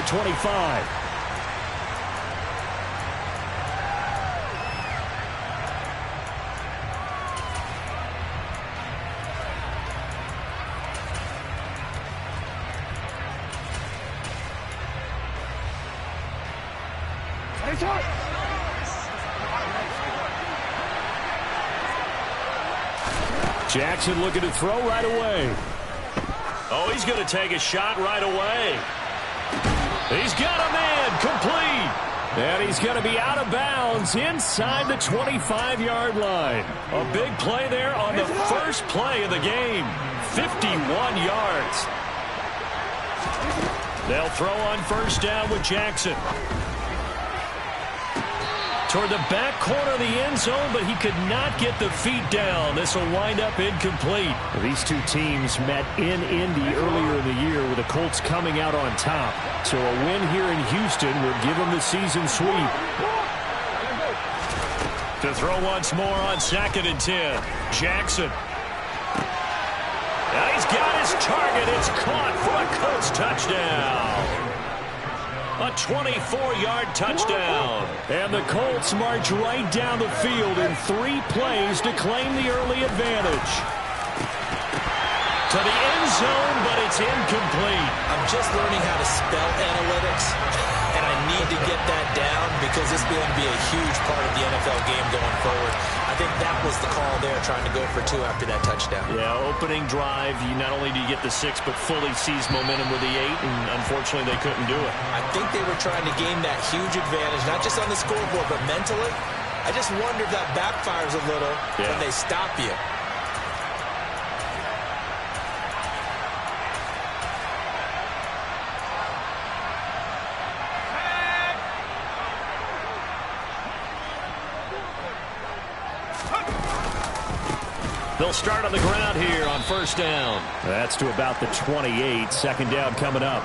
25. Jackson looking to throw right away. Oh, he's going to take a shot right away. He's got a man complete. And he's going to be out of bounds inside the 25-yard line. A big play there on the first play of the game. 51 yards. They'll throw on first down with Jackson. Toward the back corner of the end zone, but he could not get the feet down. This will wind up incomplete. These two teams met in Indy earlier in the year with the Colts coming out on top. So a win here in Houston would give them the season sweep. To throw once more on 2nd and 10. Jackson. Now he's got his target. It's caught for a Colts touchdown. A 24-yard touchdown. And the Colts march right down the field in 3 plays to claim the early advantage. To the end zone, but it's incomplete. I'm just learning how to spell analytics, and I need to get that down because this is going to be a huge part of the NFL game going forward. I think that was the call there, trying to go for 2 after that touchdown. Yeah, opening drive, you not only do you get the 6, but fully seize momentum with the 8, and unfortunately they couldn't do it. I think they were trying to gain that huge advantage, not just on the scoreboard, but mentally. I just wonder if that backfires a little when they stop you. They'll start on the ground here on first down. That's to about the 28. Second down coming up.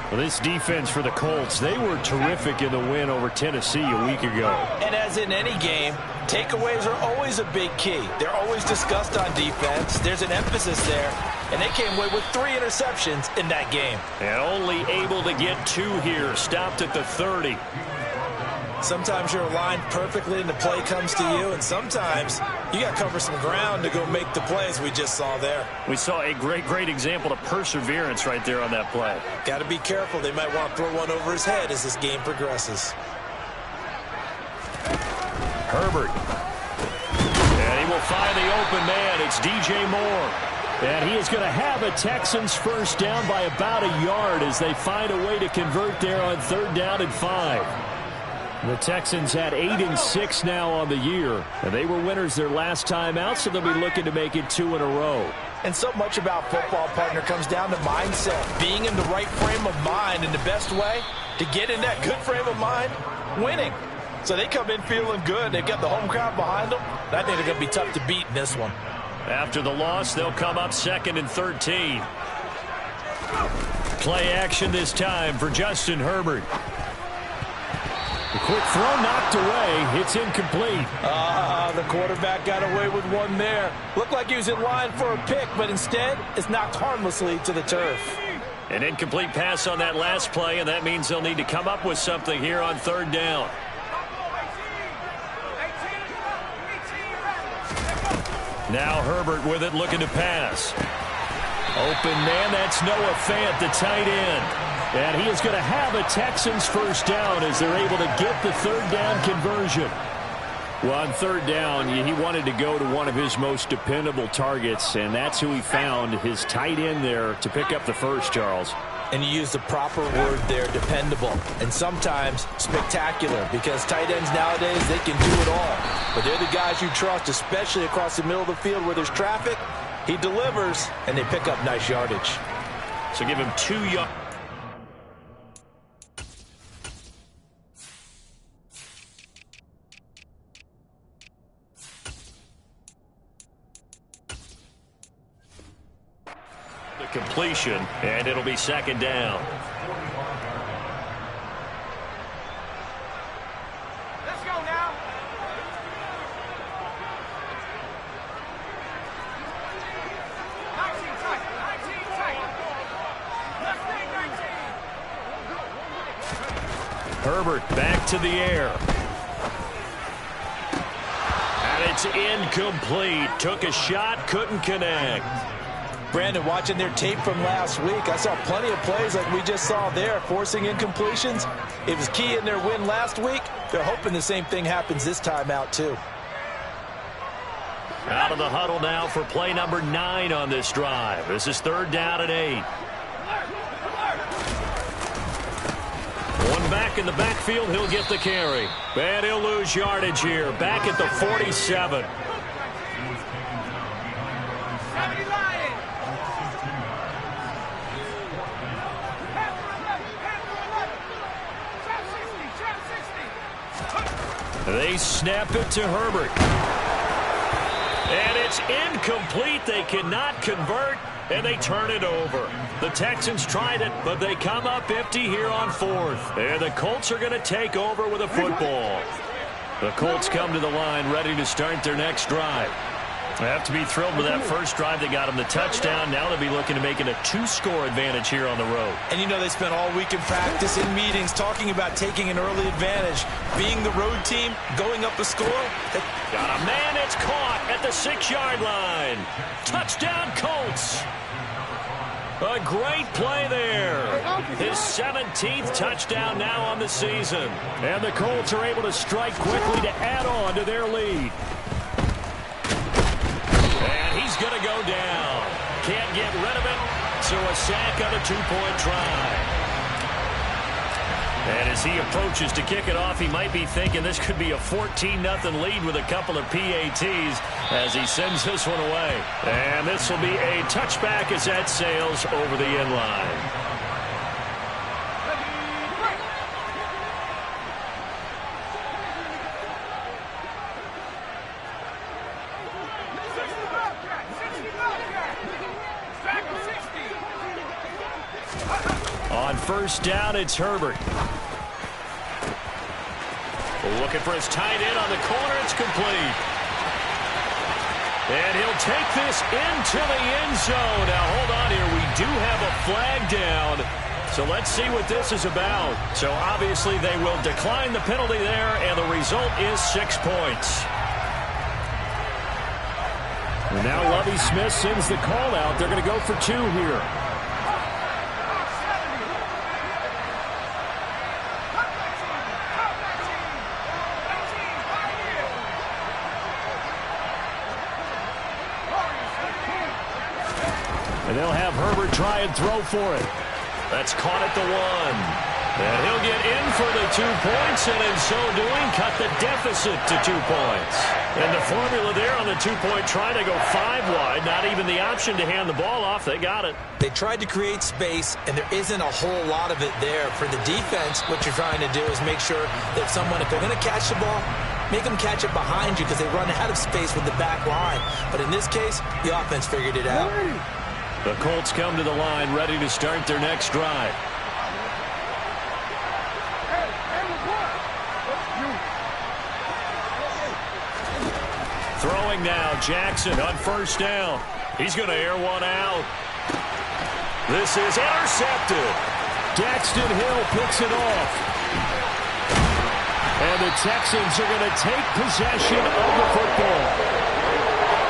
Well, this defense for the Colts, they were terrific in the win over Tennessee a week ago. And as in any game, takeaways are always a big key. They're always discussed on defense. There's an emphasis there. And they came away with 3 interceptions in that game. And only able to get 2 here. Stopped at the 30. Sometimes you're aligned perfectly and the play comes to you, and sometimes you got to cover some ground to go make the plays we just saw there. We saw a great example of perseverance right there on that play. Got to be careful. They might want to throw one over his head as this game progresses. Herbert. And he will find the open man. It's DJ Moore. And he is going to have a Texans first down by about a yard as they find a way to convert there on 3rd down and 5. The Texans had 8-6 now on the year, and they were winners their last time out, so they'll be looking to make it 2 in a row. And so much about football, partner, comes down to mindset. Being in the right frame of mind, and the best way to get in that good frame of mind, winning. So they come in feeling good. They've got the home crowd behind them. I think they're going to be tough to beat in this one. After the loss, they'll come up 2nd and 13. Play action this time for Justin Herbert. The quick throw knocked away. It's incomplete. The quarterback got away with one there. Looked like he was in line for a pick, but instead it's knocked harmlessly to the turf. An incomplete pass on that last play, and that means they'll need to come up with something here on 3rd down. Now Herbert with it, looking to pass. Open man, that's Noah Fant, the tight end. And he is going to have a Texans first down as they're able to get the 3rd down conversion. Well, on 3rd down, he wanted to go to one of his most dependable targets, and that's who he found, his tight end there, to pick up the first, Charles. And you use the proper word there, dependable, and sometimes spectacular, because tight ends nowadays, they can do it all. But they're the guys you trust, especially across the middle of the field where there's traffic. He delivers, and they pick up nice yardage. So give him 2 yards. Completion, and it'll be 2nd down. Let's go now. Herbert back to the air. And it's incomplete. Took a shot, couldn't connect. Brandon, watching their tape from last week, I saw plenty of plays like we just saw there, forcing incompletions. It was key in their win last week. They're hoping the same thing happens this time out, too. Out of the huddle now for play number 9 on this drive. This is 3rd down and 8. One back in the backfield, he'll get the carry. And he'll lose yardage here. Back at the 47. They snap it to Herbert. And it's incomplete. They cannot convert, and they turn it over. The Texans tried it, but they come up empty here on 4th. And the Colts are going to take over with a football. The Colts come to the line ready to start their next drive. They have to be thrilled with that first drive. They got them the touchdown. Now they'll be looking to make it a 2-score advantage here on the road. And you know they spent all week in practice, in meetings, talking about taking an early advantage. Being the road team, going up a score. Got a man, it's caught at the 6-yard line. Touchdown Colts. A great play there. His 17th touchdown now on the season. And the Colts are able to strike quickly to add on to their lead. And he's going to go down. Can't get rid of it, so a sack on a 2-point try. And as he approaches to kick it off, he might be thinking this could be a 14-0 lead with a couple of PATs as he sends this one away. And this will be a touchback as that sails over the end line. On 1st down, it's Herbert. Looking for his tight end on the corner. It's complete. And he'll take this into the end zone. Now, hold on here. We do have a flag down. So let's see what this is about. So obviously they will decline the penalty there, and the result is 6 points. And now Lovie Smith sends the call out. They're going to go for 2 here. And they'll have Herbert try and throw for it. That's caught at the 1. And he'll get in for the 2 points, and in so doing, cut the deficit to 2 points. And the formula there on the 2-point try to go 5 wide. Not even the option to hand the ball off. They got it. They tried to create space, and there isn't a whole lot of it there. For the defense, what you're trying to do is make sure that someone, if they're going to catch the ball, make them catch it behind you because they run out of space with the back line. But in this case, the offense figured it out. The Colts come to the line ready to start their next drive. Throwing now, Jackson on 1st down. He's going to air one out. This is intercepted. Daxton Hill picks it off. And the Texans are going to take possession of the football.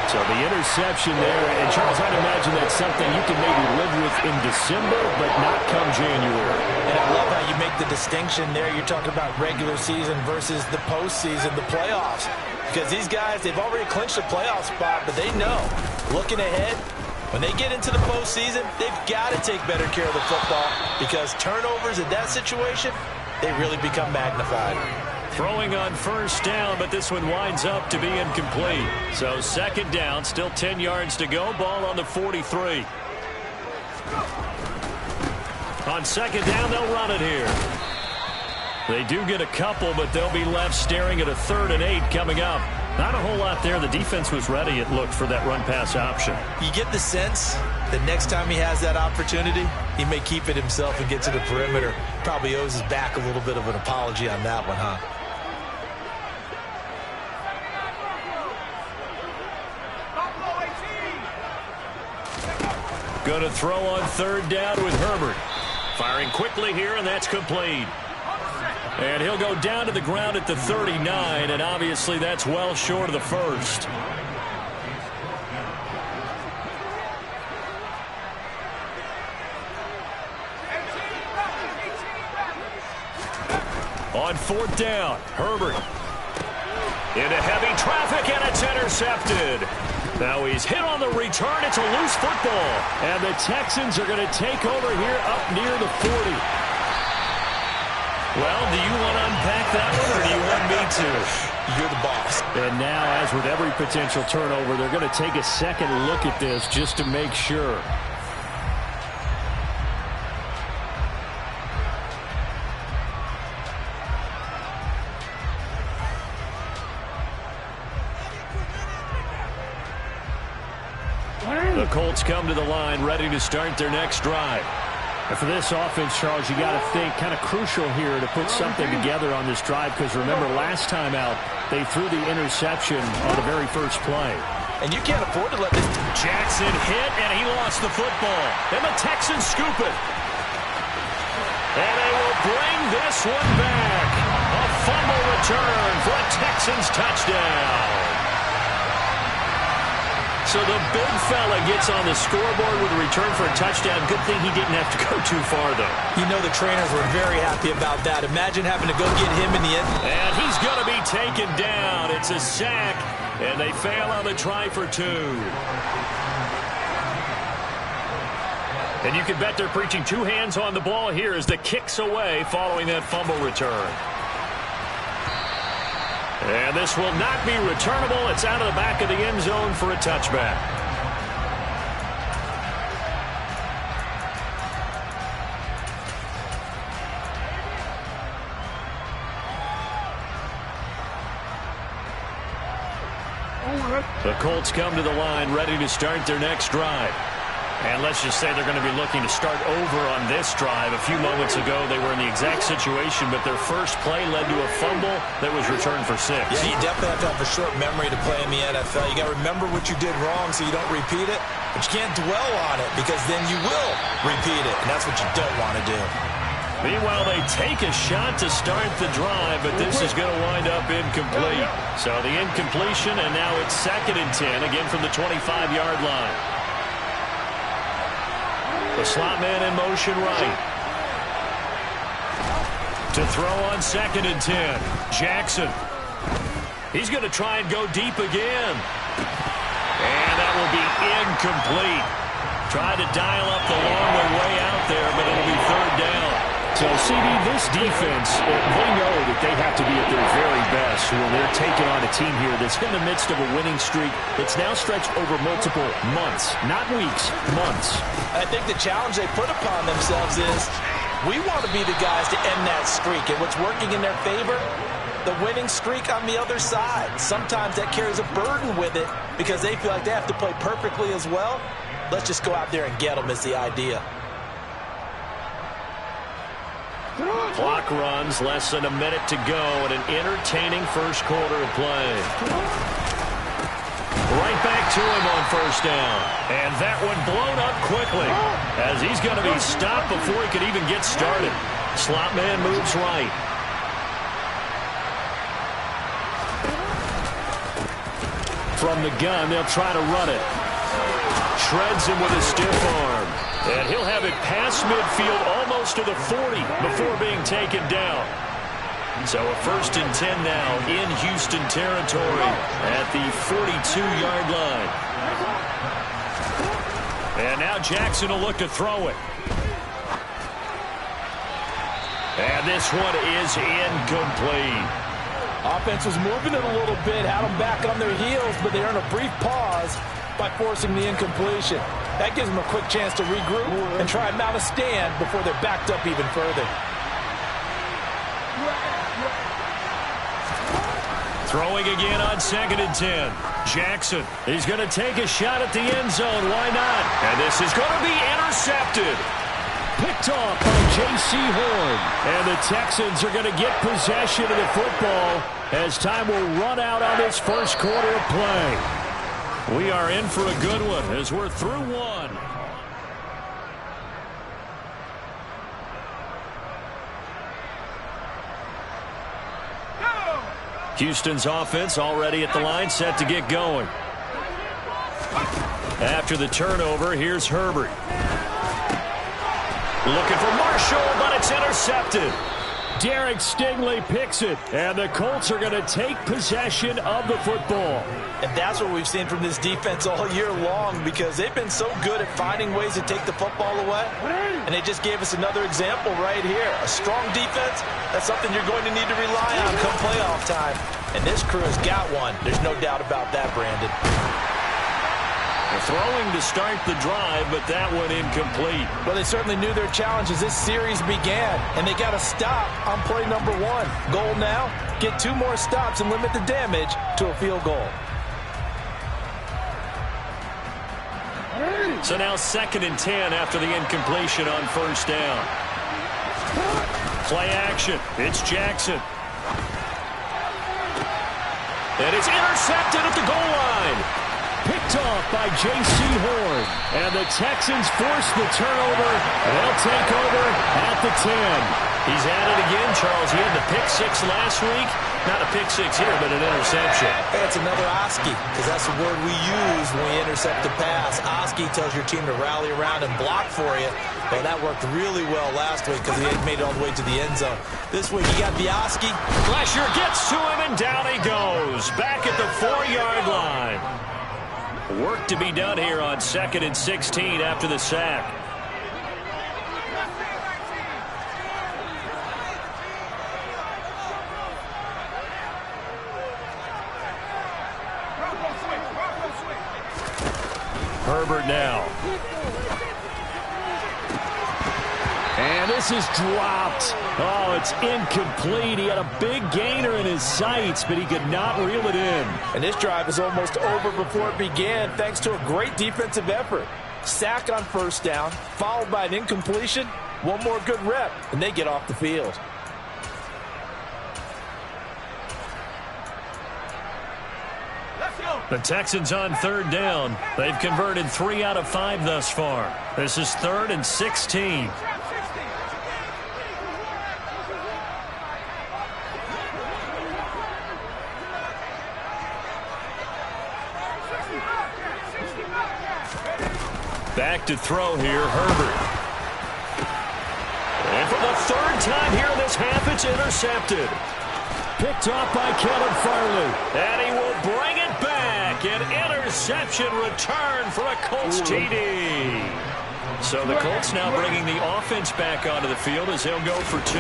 So the interception there, and Charles, I'd imagine that's something you can maybe live with in December, but not come January. And I love how you make the distinction there. You're talking about regular season versus the postseason, the playoffs. Because these guys, they've already clinched a playoff spot, but they know, looking ahead, when they get into the postseason, they've got to take better care of the football because turnovers in that situation, they really become magnified. Throwing on 1st down, but this one winds up to be incomplete. So 2nd down, still 10 yards to go. Ball on the 43. On 2nd down, they'll run it here. They do get a couple, but they'll be left staring at a 3rd and 8 coming up. Not a whole lot there. The defense was ready, it looked, for that run-pass option. You get the sense that next time he has that opportunity, he may keep it himself and get to the perimeter. Probably owes his back a little bit of an apology on that one, huh? Going to throw on 3rd down with Herbert. Firing quickly here, and that's complete. And he'll go down to the ground at the 39, and obviously that's well short of the first. On fourth down, Herbert into heavy traffic, and it's intercepted. Now he's hit on the return. It's a loose football, and the Texans are going to take over here up near the 40. Well, do you want to unpack that one, or do you want me to? You're the boss. And now, as with every potential turnover, they're going to take a second look at this just to make sure. The Colts come to the line, ready to start their next drive. And for this offense, Charles, you got to think kind of crucial here to put something together on this drive, because remember, last time out, they threw the interception on the very first play. And you can't afford to let this... Jackson hit, and he lost the football. And the Texans scoop it. And they will bring this one back. A fumble return for a Texans touchdown. So the big fella gets on the scoreboard with a return for a touchdown. Good thing he didn't have to go too far, though. You know the trainers were very happy about that. Imagine having to go get him in the end. And he's going to be taken down. It's a sack, and they fail on the try for two. And you can bet they're preaching two hands on the ball here as the kick's away following that fumble return. And this will not be returnable. It's out of the back of the end zone for a touchback. The Colts come to the line, ready to start their next drive. And let's just say they're going to be looking to start over on this drive. A few moments ago, they were in the exact situation, but their first play led to a fumble that was returned for 6. Yeah, you definitely have to have a short memory to play in the NFL. You got to remember what you did wrong so you don't repeat it, but you can't dwell on it because then you will repeat it, and that's what you don't want to do. Meanwhile, they take a shot to start the drive, but this is going to wind up incomplete. So the incompletion, and now it's 2nd and 10, again from the 25-yard line. The slot man in motion right. To throw on 2nd and 10. Jackson. He's going to try and go deep again. And that will be incomplete. Tried to dial up the long way out there, but it'll be 3rd down. So, CD, this defense, they know that they have to be at their very best when they're taking on a team here that's in the midst of a winning streak that's now stretched over multiple months, not weeks, months. I think the challenge they put upon themselves is we want to be the guys to end that streak. And what's working in their favor? The winning streak on the other side. Sometimes that carries a burden with it because they feel like they have to play perfectly as well. Let's just go out there and get them is the idea. Clock runs, less than a minute to go, and an entertaining first quarter of play. Right back to him on 1st down. And that one blown up quickly as he's going to be stopped before he could even get started. Slot man moves right. From the gun, they'll try to run it. Shreds him with a stiff arm. And he'll have it past midfield almost to the 40 before being taken down. So a 1st and 10 now in Houston territory at the 42-yard line. And now Jackson will look to throw it. And this one is incomplete. Offense was moving it a little bit, had them back on their heels, but they earned a brief pause by forcing the incompletion. That gives them a quick chance to regroup and try and mount a stand before they're backed up even further. Throwing again on 2nd and 10. Jackson, he's going to take a shot at the end zone. Why not? And this is going to be intercepted. Picked off by J.C. Horn. And the Texans are going to get possession of the football as time will run out on this first quarter of play. We are in for a good one as we're through one. Houston's offense already at the line, set to get going. After the turnover, here's Herbert. Looking for Marshall, but it's intercepted. Derek Stingley picks it, and the Colts are going to take possession of the football. And that's what we've seen from this defense all year long, because they've been so good at finding ways to take the football away. And they just gave us another example right here. A strong defense, that's something you're going to need to rely on come playoff time. And this crew has got one. There's no doubt about that, Brandon. Throwing to start the drive, but that one incomplete. Well, they certainly knew their challenge as this series began, and they got to stop on play number 1. Goal now, get 2 more stops and limit the damage to a field goal. So now 2nd and 10 after the incompletion on first down. Play action. It's Jackson. And it's intercepted at the goal line. Picked off by J.C. Horn. And the Texans force the turnover. They'll take over at the 10. He's at it again, Charles. He had the pick 6 last week. Not a pick 6 here, but an interception. It's another Oski, because that's the word we use when we intercept a pass. Oski tells your team to rally around and block for you. Well, that worked really well last week because he made it all the way to the end zone. This week, he got the Oski. Fletcher gets to him, and down he goes. Back at the 4-yard line. Work to be done here on 2nd and 16 after the sack. Herbert now. And this is dropped. Oh, it's incomplete. He had a big gainer in his sights, but he could not reel it in. And this drive is almost over before it began, thanks to a great defensive effort. Sack on first down, followed by an incompletion. One more good rep, and they get off the field. The Texans on 3rd down. They've converted 3 out of 5 thus far. This is 3rd and 16. Back to throw here, Herbert. And for the 3rd time here in this half, it's intercepted. Picked off by Caleb Farley. And he will bring it back. An interception return for a Colts TD. So the Colts now bringing the offense back onto the field as they'll go for 2.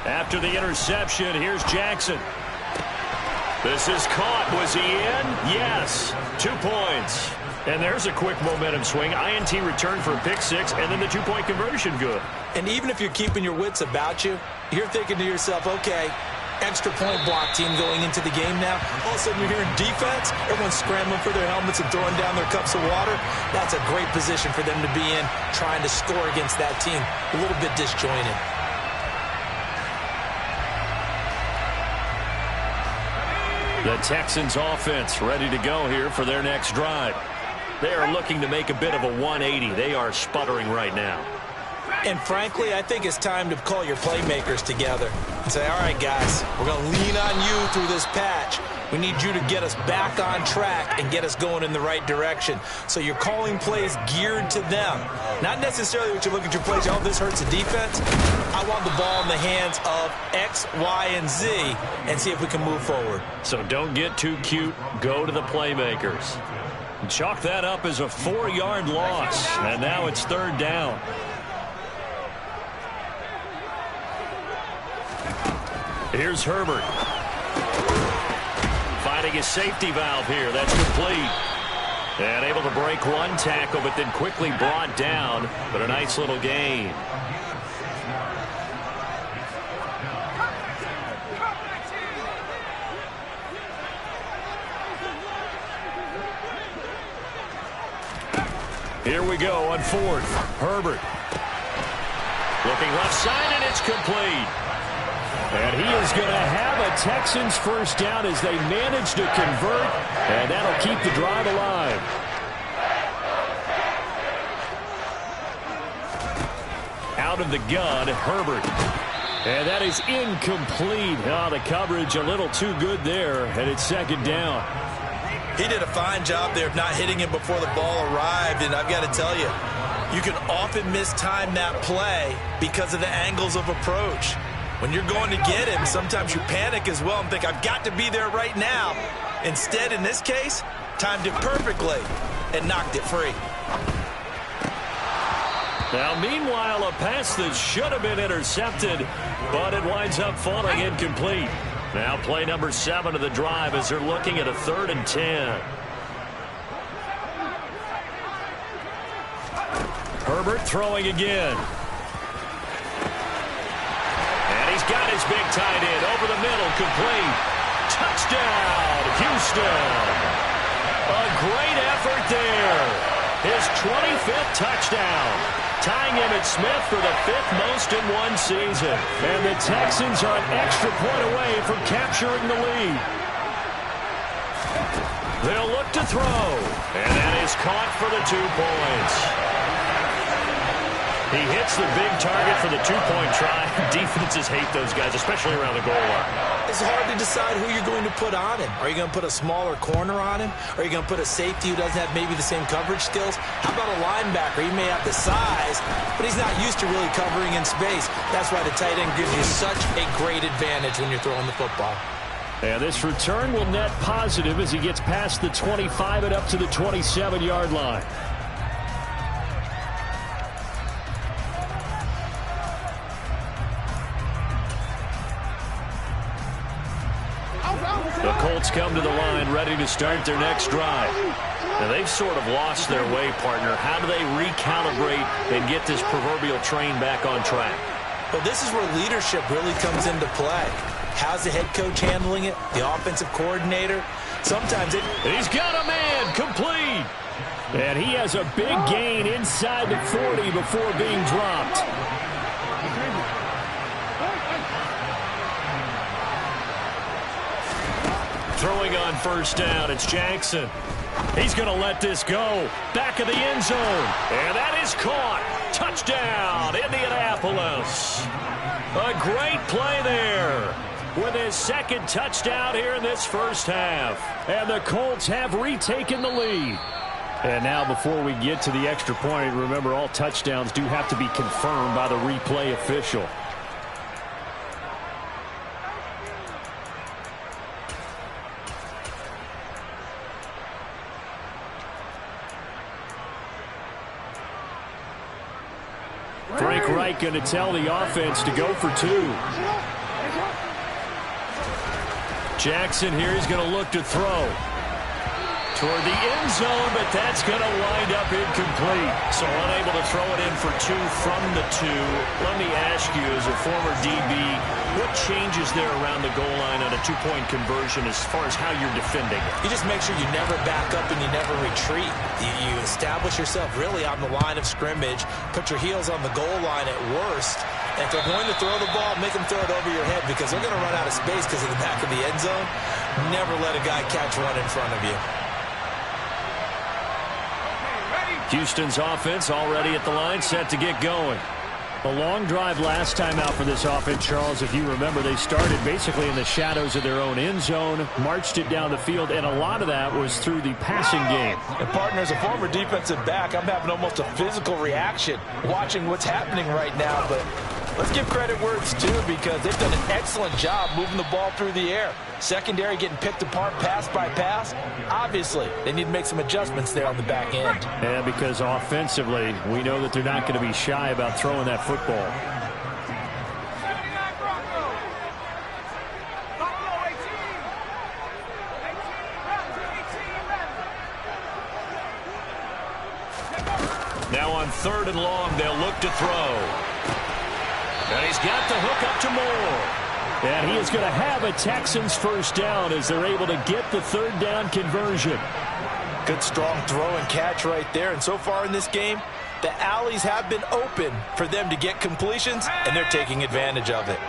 After the interception, here's Jackson. This is caught. Was he in? Yes. 2 points. And there's a quick momentum swing. INT return for a pick 6, and then the 2-point conversion good. And even if you're keeping your wits about you, you're thinking to yourself, okay, extra point block team going into the game now. All of a sudden you're hearing defense. Everyone's scrambling for their helmets and throwing down their cups of water. That's a great position for them to be in, trying to score against that team. A little bit disjointed. The Texans offense ready to go here for their next drive. They are looking to make a bit of a 180. They are sputtering right now. And frankly, I think it's time to call your playmakers together and say, all right, guys, we're going to lean on you through this patch. We need you to get us back on track and get us going in the right direction. So you're calling plays geared to them. Not necessarily what you look at your plays, oh, this hurts the defense. I want the ball in the hands of X, Y, and Z and see if we can move forward. So don't get too cute. Go to the playmakers. Chalk that up as a 4-yard loss. And now it's 3rd down. Here's Herbert. Finding a safety valve here. That's complete. And able to break 1 tackle, but then quickly brought down. But a nice little gain. Here we go on 4th. Herbert. Looking left side, and it's complete. And he is going to have a Texans first down as they manage to convert, and that'll keep the drive alive. Out of the gun, Herbert. And that is incomplete. Oh, the coverage a little too good there, and it's second down. He did a fine job there of not hitting him before the ball arrived, and I've got to tell you, you can often mistime that play because of the angles of approach. When you're going to get him, sometimes you panic as well and think, I've got to be there right now. Instead, in this case, timed it perfectly and knocked it free. Now, meanwhile, a pass that should have been intercepted, but it winds up falling incomplete. Now play number 7 of the drive as they're looking at a 3rd and 10. Herbert throwing again. And he's got his big tight end over the middle, complete. Touchdown, Houston. A great effort there. His 25th touchdown. Tying Emmitt Smith for the 5th most in one season. And the Texans are an extra point away from capturing the lead. They'll look to throw. And that is caught for the 2 points. He hits the big target for the 2-point try. Defenses hate those guys, especially around the goal line. It's hard to decide who you're going to put on him. Are you going to put a smaller corner on him? Are you going to put a safety who doesn't have maybe the same coverage skills? How about a linebacker? He may have the size, but he's not used to really covering in space. That's why the tight end gives you such a great advantage when you're throwing the football. And this return will net positive as he gets past the 25 and up to the 27-yard line. The Colts come to the line ready to start their next drive. Now, they've sort of lost their way, partner. How do they recalibrate and get this proverbial train back on track? Well, this is where leadership really comes into play. How's the head coach handling it? The offensive coordinator? Sometimes it... He's got a man, complete. And he has a big gain inside the 40 before being dropped. Throwing on first down, it's Jackson. He's going to let this go. Back of the end zone. And that is caught. Touchdown, Indianapolis. A great play there with his 2nd touchdown here in this first half. And the Colts have retaken the lead. And now before we get to the extra point, remember all touchdowns do have to be confirmed by the replay official. Frank Reich going to tell the offense to go for 2. Jackson here is going to look to throw toward the end zone, but that's going to wind up incomplete. So unable to throw it in for 2 from the 2. Let me ask you, as a former DB, what changes there around the goal line on a 2-point conversion as far as how you're defending it? You just make sure you never back up and you never retreat. You establish yourself really on the line of scrimmage, put your heels on the goal line at worst. And if they're going to throw the ball, make them throw it over your head because they're going to run out of space because of the back of the end zone. Never let a guy catch one in front of you. Houston's offense already at the line, set to get going. A long drive last time out for this offense, Charles. If you remember, they started basically in the shadows of their own end zone, marched it down the field, and a lot of that was through the passing game. And, partner, as a former defensive back, I'm having almost a physical reaction watching what's happening right now. But let's give credit where it's due because they've done an excellent job moving the ball through the air. Secondary getting picked apart pass by pass. Obviously, they need to make some adjustments there on the back end. And because offensively, we know that they're not going to be shy about throwing that football. Now on 3rd and long, they'll look to throw. And he's got the hook up to Moore. And he is going to have a Texans first down as they're able to get the 3rd down conversion. Good strong throw and catch right there. And so far in this game, the alleys have been open for them to get completions, and they're taking advantage of it.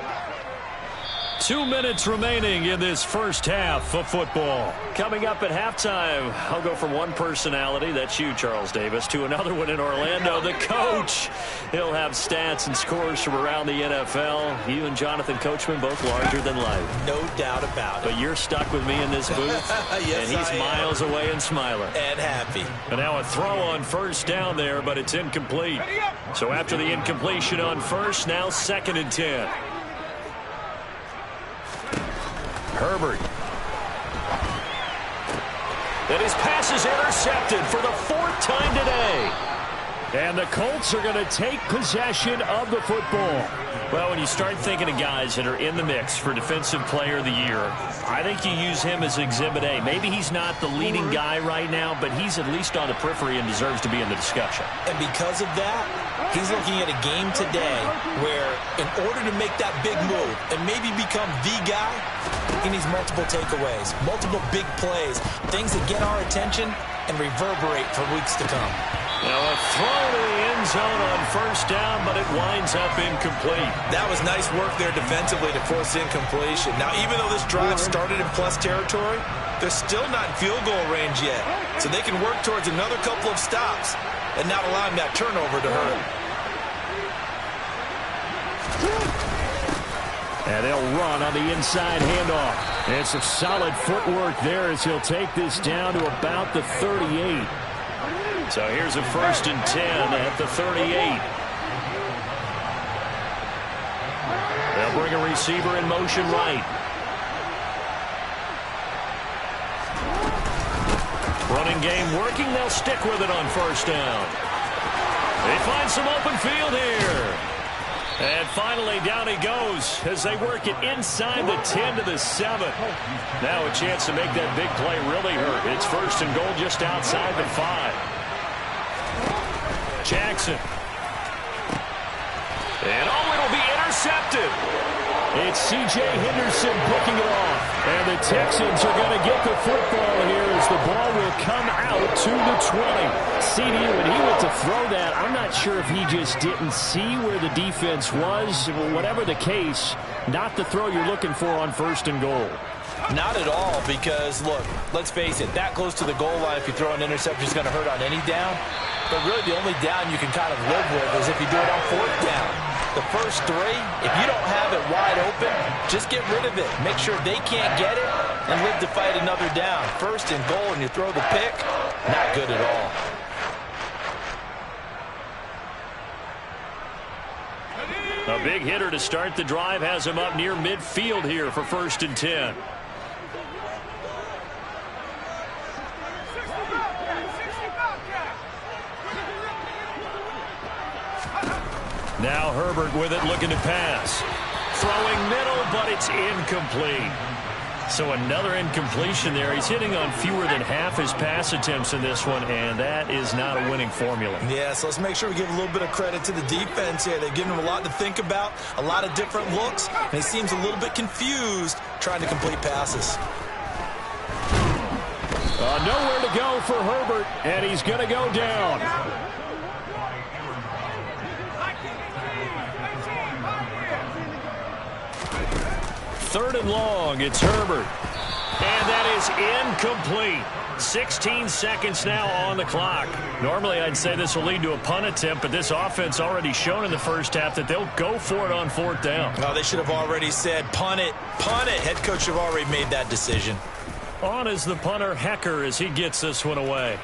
2 minutes remaining in this first half of football. Coming up at halftime, I'll go from one personality, that's you, Charles Davis, to another one in Orlando, the coach. He'll have stats and scores from around the NFL. You and Jonathan Coachman both larger than life. No doubt about it. But you're stuck with me in this booth, yes, and he's miles away and smiling. And happy. And now a throw on first down there, but it's incomplete. So after the incompletion on first, now 2nd and 10. Herbert. And his pass is intercepted for the 4th time today. And the Colts are going to take possession of the football. Well, when you start thinking of guys that are in the mix for Defensive Player of the Year, I think you use him as Exhibit A. Maybe he's not the leading guy right now, but he's at least on the periphery and deserves to be in the discussion. And because of that, he's looking at a game today where in order to make that big move and maybe become the guy, he needs multiple takeaways, multiple big plays, things that get our attention and reverberate for weeks to come. Now a throw to the end zone on first down, but it winds up incomplete. That was nice work there defensively to force incompletion. Now, even though this drive started in plus territory, they're still not in field goal range yet. So they can work towards another couple of stops and not allowing that turnover to hurt. And they'll run on the inside handoff. And some solid footwork there as he'll take this down to about the 38. So here's a 1st and 10 at the 38. They'll bring a receiver in motion right. Running game working. They'll stick with it on first down. They find some open field here. And finally, down he goes as they work it inside the 10 to the 7. Now a chance to make that big play really hurt. It's 1st and goal just outside the 5. Jackson. And it'll be intercepted. It's C.J. Henderson picking it off. And the Texans are going to get the football here as the ball will come out to the 20. CD, when he went to throw that, I'm not sure if he just didn't see where the defense was. Whatever the case, not the throw you're looking for on 1st and goal. Not at all, because, look, let's face it, that close to the goal line, if you throw an interception, is going to hurt on any down. But really, the only down you can kind of live with is if you do it on 4th down. The first 3, if you don't have it wide open, just get rid of it. Make sure they can't get it and live to fight another down. 1st and goal, and you throw the pick, not good at all. A big hitter to start the drive has him up near midfield here for 1st and 10. Now Herbert with it, looking to pass. Throwing middle, but it's incomplete. So another incompletion there. He's hitting on fewer than half his pass attempts in this one, and that is not a winning formula. Yeah, so let's make sure we give a little bit of credit to the defense here. They've given him a lot to think about, a lot of different looks, and he seems a little bit confused trying to complete passes. Nowhere to go for Herbert, and he's going to go down. 3rd and long, it's Herbert. And that is incomplete. 16 seconds now on the clock. Normally, I'd say this will lead to a punt attempt, but this offense already shown in the first half that they'll go for it on 4th down. Oh, they should have already said, punt it, punt it. Head coach should have already made that decision. On is the punter, Hecker, as he gets this one away.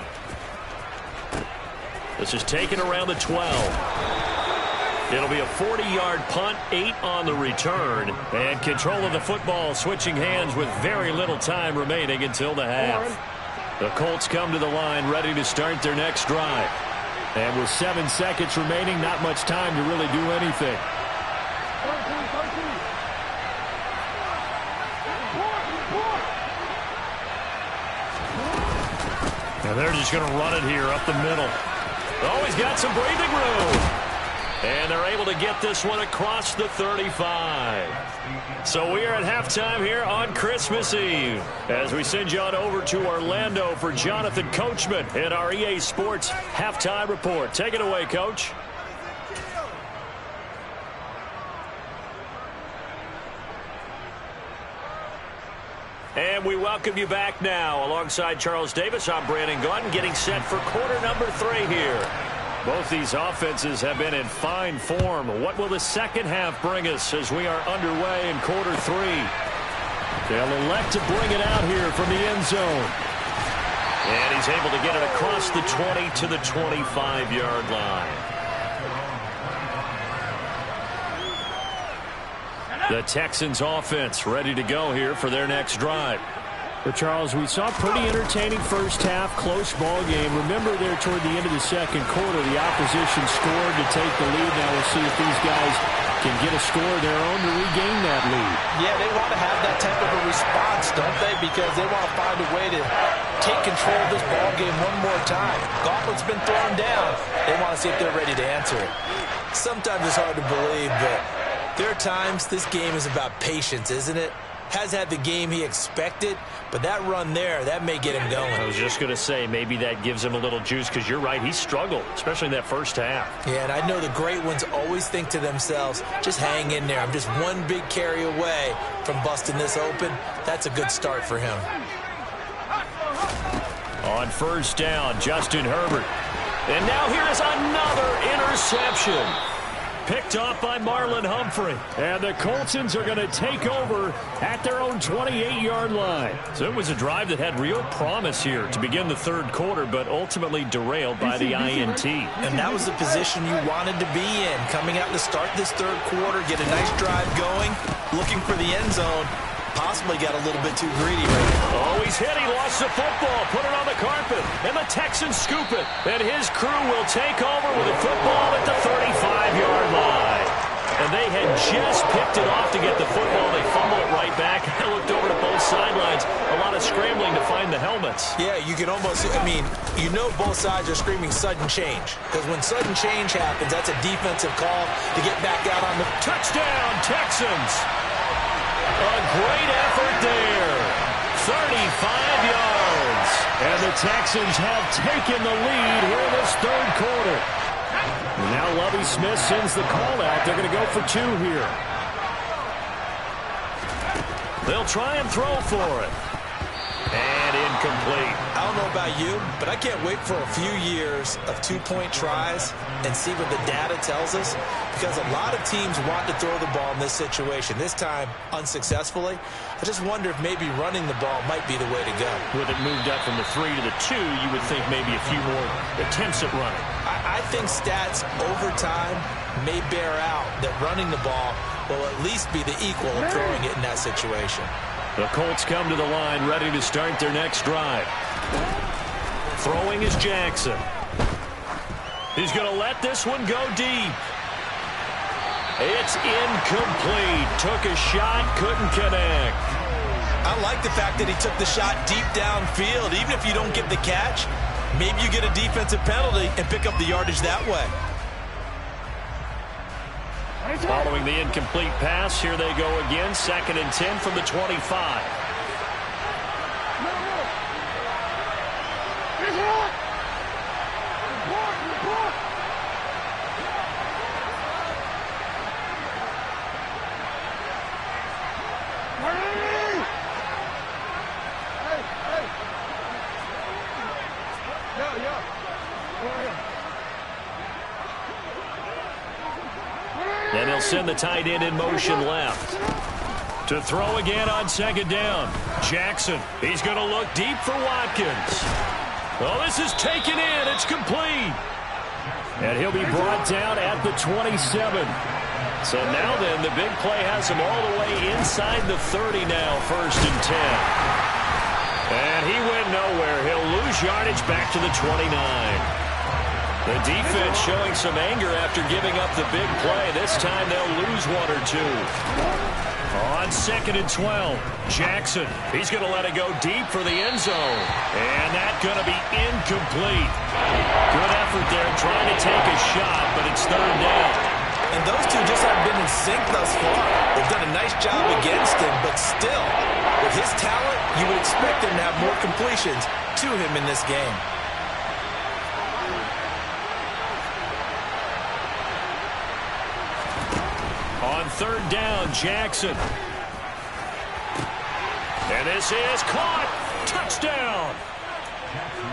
This is taken around the 12. It'll be a 40-yard punt, 8 on the return. And control of the football switching hands with very little time remaining until the half. The Colts come to the line ready to start their next drive. And with 7 seconds remaining, not much time to really do anything. Now they're just going to run it here up the middle. Oh, he's got some breathing room. And they're able to get this one across the 35. So we are at halftime here on Christmas Eve as we send you on over to Orlando for Jonathan Coachman in our EA Sports Halftime Report. Take it away, Coach. And we welcome you back now. Alongside Charles Davis, I'm Brandon Gaudin, getting set for quarter number 3 here. Both these offenses have been in fine form. What will the second half bring us as we are underway in quarter 3? They'll elect to bring it out here from the end zone. And he's able to get it across the 20 to the 25-yard line. The Texans offense ready to go here for their next drive. But Charles, we saw a pretty entertaining first half, close ball game. Remember there toward the end of the second quarter, the opposition scored to take the lead. Now we'll see if these guys can get a score of their own to regain that lead. Yeah, they want to have that type of a response, don't they? Because they want to find a way to take control of this ball game one more time. Gauntlet's been thrown down. They want to see if they're ready to answer it. Sometimes it's hard to believe, but there are times this game is about patience, isn't it? Has had the game he expected, but that run there, that may get him going. I was just going to say, maybe that gives him a little juice, because you're right, he struggled, especially in that first half. Yeah, and I know the great ones always think to themselves, just hang in there. I'm just one big carry away from busting this open. That's a good start for him. On first down, Justin Herbert. And now here is another interception. Picked off by Marlon Humphrey. And the Coltsons are going to take over at their own 28-yard line. So it was a drive that had real promise here to begin the third quarter, but ultimately derailed by the INT. And that was the position you wanted to be in. Coming out to start this third quarter, get a nice drive going, looking for the end zone. Possibly got a little bit too greedy right now. Oh, he's hit. He lost the football. Put it on the carpet. And the Texans scoop it. And his crew will take over with the football at the 35-yard line. And they had just picked it off to get the football. They fumble it right back. I looked over to both sidelines. A lot of scrambling to find the helmets. Yeah, you can almost, you know both sides are screaming sudden change. Because when sudden change happens, that's a defensive call to get back out on the touchdown, Texans. A great effort there. 35 yards. And the Texans have taken the lead here in this third quarter. And now Lovie Smith sends the call out. They're going to go for 2 here. They'll try and throw for it. And incomplete. I don't know about you, but I can't wait for a few years of 2-point tries and see what the data tells us, because a lot of teams want to throw the ball in this situation. This time, unsuccessfully. I just wonder if maybe running the ball might be the way to go. With it moved up from the 3 to the 2, you would think maybe a few more attempts at running. I think stats over time may bear out that running the ball will at least be the equal of throwing it in that situation. The Colts come to the line ready to start their next drive. Throwing is Jackson. He's going to let this one go deep. It's incomplete. Took a shot, couldn't connect. I like the fact that he took the shot deep downfield. Even if you don't get the catch, maybe you get a defensive penalty and pick up the yardage that way. Following the incomplete pass, here they go again. 2nd and 10 from the 25. And he'll send the tight end in motion left. To throw again on 2nd down. Jackson, he's going to look deep for Watkins. Oh, this is taken in. It's complete. And he'll be brought down at the 27. So now then, the big play has him all the way inside the 30 now, 1st and 10. And he went nowhere. He'll lose yardage back to the 29. The defense showing some anger after giving up the big play. This time they'll lose 1 or 2. On 2nd and 12, Jackson. He's going to let it go deep for the end zone. And that's going to be incomplete. Good effort there trying to take a shot, but it's 3rd down. And those two just haven't been in sync thus far. They've done a nice job against him, but still, with his talent, you would expect him to have more completions to him in this game. On 3rd down, Jackson. And this is caught. Touchdown.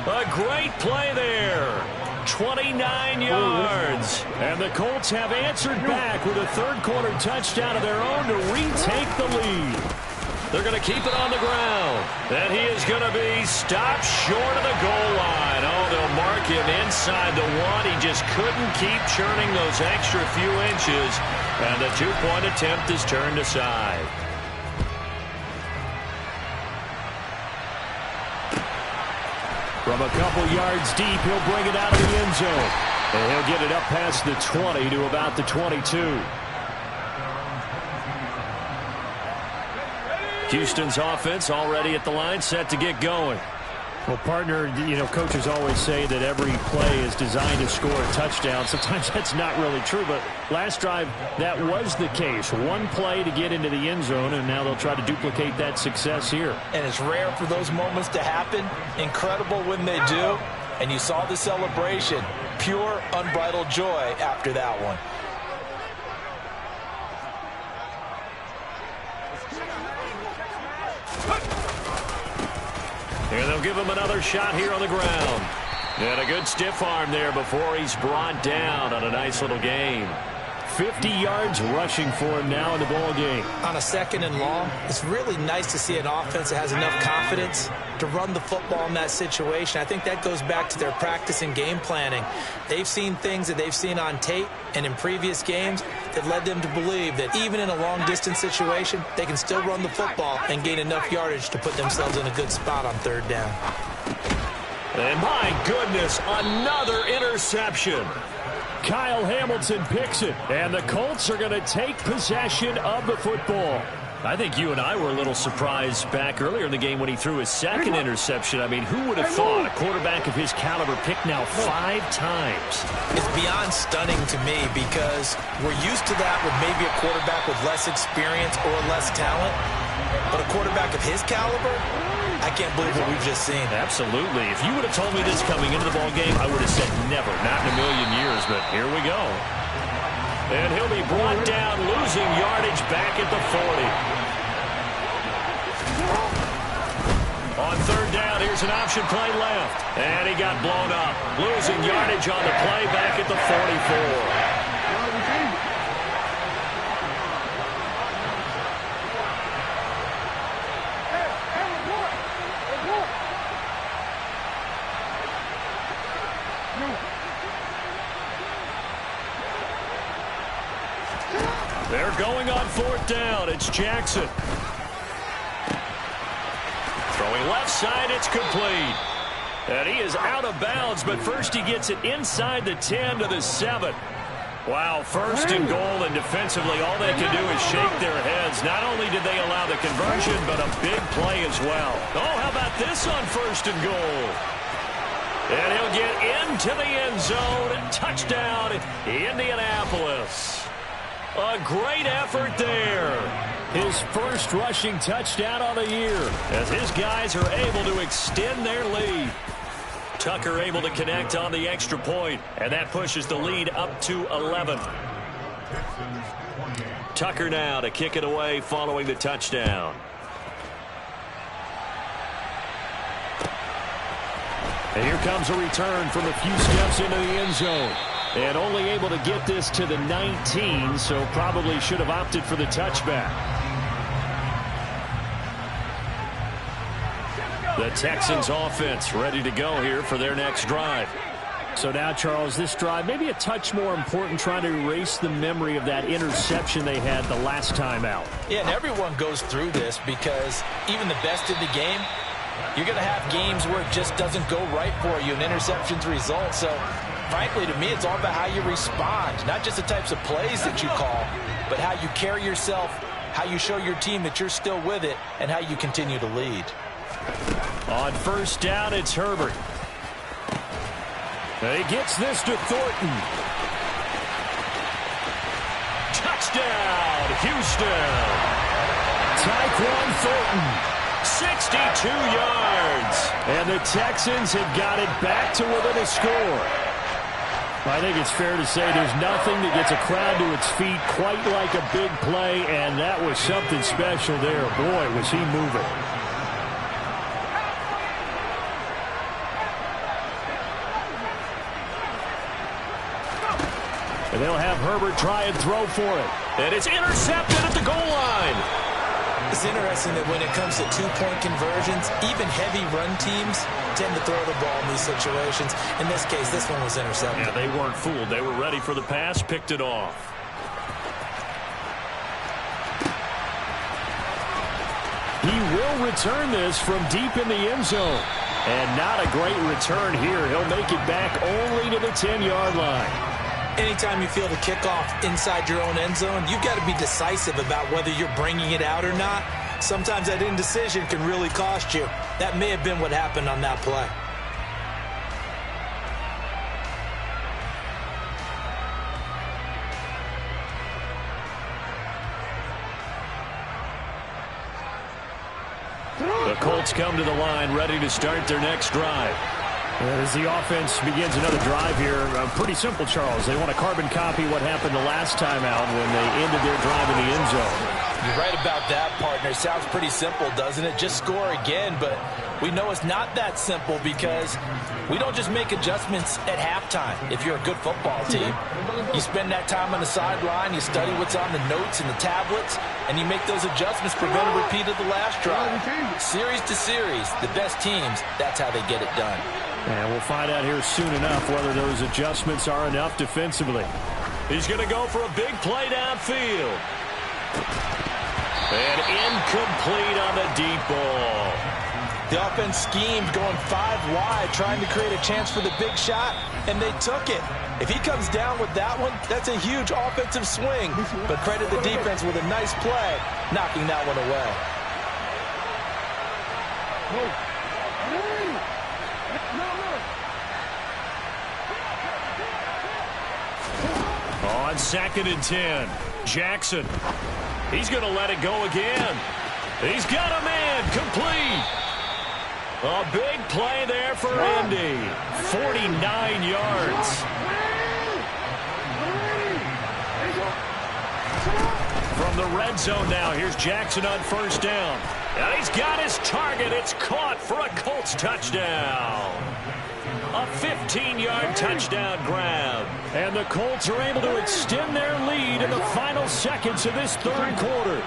A great play there. 29 yards. And the Colts have answered back with a third-quarter touchdown of their own to retake the lead. They're going to keep it on the ground. And he is going to be stopped short of the goal line. Oh, they'll mark him inside the one. He just couldn't keep churning those extra few inches. And the two-point attempt is turned aside. From a couple yards deep, he'll bring it out of the end zone. And he'll get it up past the 20 to about the 22. Houston's offense already at the line, set to get going. Well, partner, coaches always say that every play is designed to score a touchdown. Sometimes that's not really true, but last drive, that was the case. One play to get into the end zone, and now they'll try to duplicate that success here. And it's rare for those moments to happen. Incredible when they do. And you saw the celebration. Pure, unbridled joy after that one. And they'll give him another shot here on the ground. And a good stiff arm there before he's brought down on a nice little gain. 50 yards rushing for him now in the ball game. On a second and long, it's really nice to see an offense that has enough confidence to run the football in that situation. I think that goes back to their practice and game planning. They've seen things that they've seen on tape and in previous games that led them to believe that even in a long-distance situation, they can still run the football and gain enough yardage to put themselves in a good spot on third down. And my goodness, another interception. Kyle Hamilton picks it, and the Colts are going to take possession of the football. I think you and I were a little surprised back earlier in the game when he threw his second interception. I mean, who would have thought a quarterback of his caliber picked now 5 times? It's beyond stunning to me because we're used to that with maybe a quarterback with less experience or less talent. But a quarterback of his caliber, I can't believe what we've just seen. Absolutely. If you would have told me this coming into the ball game, I would have said never, not in a million years, but here we go. And he'll be brought down, losing yardage back at the 40. On third down, here's an option play left. And he got blown up. Losing yardage on the play back at the 44. They're going on fourth down. It's Jackson. Throwing left side, it's complete. And he is out of bounds, but first he gets it inside the 10 to the 7. Wow, first and goal, and defensively all they can do is shake their heads. Not only did they allow the conversion, but a big play as well. Oh, how about this on first and goal? And he'll get into the end zone. Touchdown, Indianapolis. A great effort there. His first rushing touchdown on the year as his guys are able to extend their lead. Tucker able to connect on the extra point, and that pushes the lead up to 11. Tucker now to kick it away following the touchdown. And here comes a return from a few steps into the end zone. And only able to get this to the 19, so probably should have opted for the touchback. The Texans offense ready to go here for their next drive. So now, Charles, this drive maybe a touch more important, trying to erase the memory of that interception they had the last time out. Yeah, and everyone goes through this because even the best in the game, you're going to have games where it just doesn't go right for you, and interceptions result. So frankly, to me, it's all about how you respond, not just the types of plays that you call, but how you carry yourself, how you show your team that you're still with it, and how you continue to lead. On first down, it's Herbert. He gets this to Thornton. Touchdown, Houston. Tyquan Thornton, 62 yards. And the Texans have got it back to within a score. I think it's fair to say there's nothing that gets a crowd to its feet quite like a big play, and that was something special there. Boy, was he moving. they'll have Herbert try and throw for it. And it's intercepted at the goal line. It's interesting that when it comes to two-point conversions, even heavy run teams tend to throw the ball in these situations. In this case, this one was intercepted. Yeah, they weren't fooled. They were ready for the pass, picked it off. He will return this from deep in the end zone. And not a great return here. He'll make it back only to the 10-yard line. Anytime you feel the kickoff inside your own end zone, you've got to be decisive about whether you're bringing it out or not. Sometimes that indecision can really cost you. That may have been what happened on that play. The Colts come to the line, ready to start their next drive. As the offense begins another drive here, pretty simple, Charles. They want to carbon copy what happened the last time out when they ended their drive in the end zone. You're right about that, partner. Sounds pretty simple, doesn't it? Just score again, but we know it's not that simple because we don't just make adjustments at halftime if you're a good football team. You spend that time on the sideline, you study what's on the notes and the tablets, and you make those adjustments, prevent a repeat of the last drive. Series to series, the best teams, that's how they get it done. And we'll find out here soon enough whether those adjustments are enough defensively. He's going to go for a big play downfield. And incomplete on the deep ball. The offense schemed going 5 wide, trying to create a chance for the big shot, and they took it. If he comes down with that one, that's a huge offensive swing. But credit the defense with a nice play, knocking that one away. On 2nd and 10, Jackson. He's going to let it go again. He's got a man complete. A big play there for Indy. 49 yards. From the red zone now, here's Jackson on 1st down. And he's got his target. It's caught for a Colts touchdown. A 15-yard touchdown grab. And the Colts are able to extend their lead in the final seconds of this 3rd quarter.